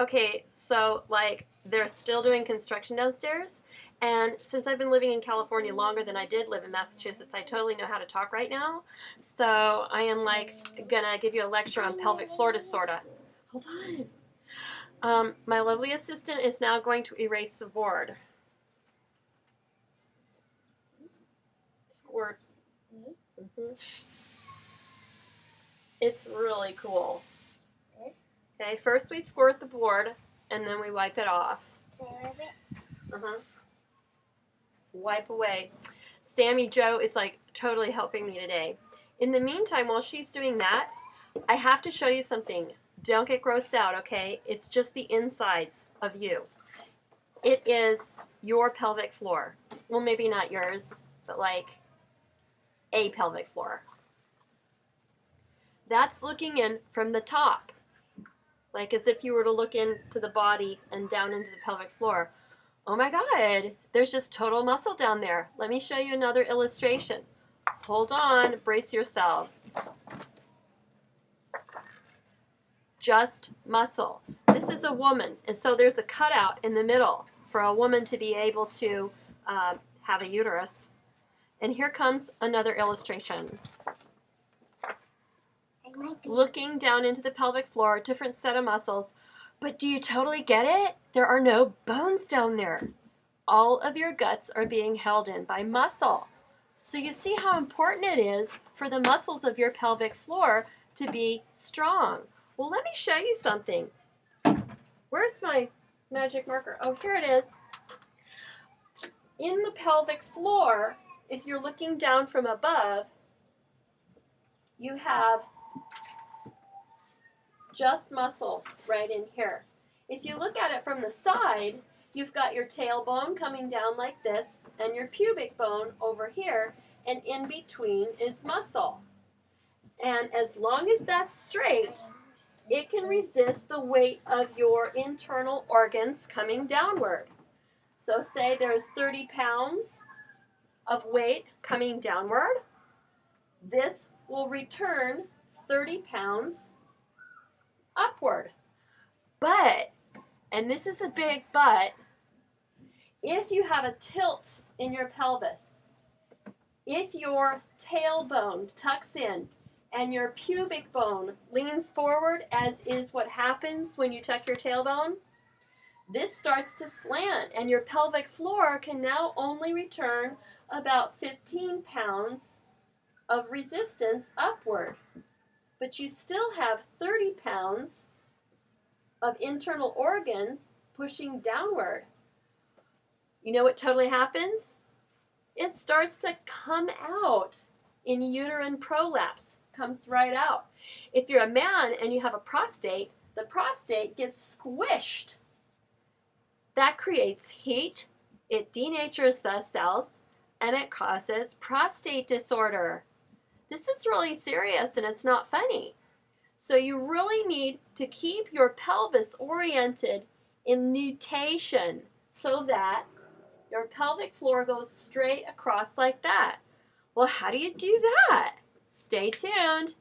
Okay, so like they're still doing construction downstairs, and since I've been living in California longer than I did live in Massachusetts, I totally know how to talk right now. So I am like gonna give you a lecture on pelvic floor disorder. Hold on. My lovely assistant is now going to erase the board. Squirt. It's really cool. Okay, first we squirt the board, and then we wipe it off. Wipe away. Sammy Joe is like totally helping me today. In the meantime, while she's doing that, I have to show you something. Don't get grossed out, okay? It's just the insides of you. It is your pelvic floor. Well, maybe not yours, but like a pelvic floor. That's looking in from the top, like as if you were to look into the body and down into the pelvic floor. Oh my God, there's just total muscle down there. Let me show you another illustration. Hold on, brace yourselves. Just muscle. This is a woman, and so there's a cutout in the middle for a woman to be able to have a uterus. And here comes another illustration. Looking down into the pelvic floor, different set of muscles. But do you totally get it? There are no bones down there. All of your guts are being held in by muscle. So you see how important it is for the muscles of your pelvic floor to be strong. Well, let me show you something. Where's my magic marker? Oh, here it is. In the pelvic floor, if you're looking down from above, you have just muscle right in here. If you look at it from the side, you've got your tailbone coming down like this and your pubic bone over here, and in between is muscle. And as long as that's straight, it can resist the weight of your internal organs coming downward. So say there's 30 pounds of weight coming downward. This will return 30 pounds upward. But, and this is a big but, if you have a tilt in your pelvis, if your tailbone tucks in and your pubic bone leans forward, as is what happens when you tuck your tailbone, this starts to slant, and your pelvic floor can now only return about 15 pounds of resistance upward. But you still have 30 pounds of internal organs pushing downward. You know what totally happens? It starts to come out in uterine prolapse. Comes right out. If you're a man and you have a prostate, the prostate gets squished. That creates heat, it denatures the cells, and it causes prostate disorder. This is really serious and it's not funny. So you really need to keep your pelvis oriented in nutation so that your pelvic floor goes straight across like that. Well, how do you do that? Stay tuned.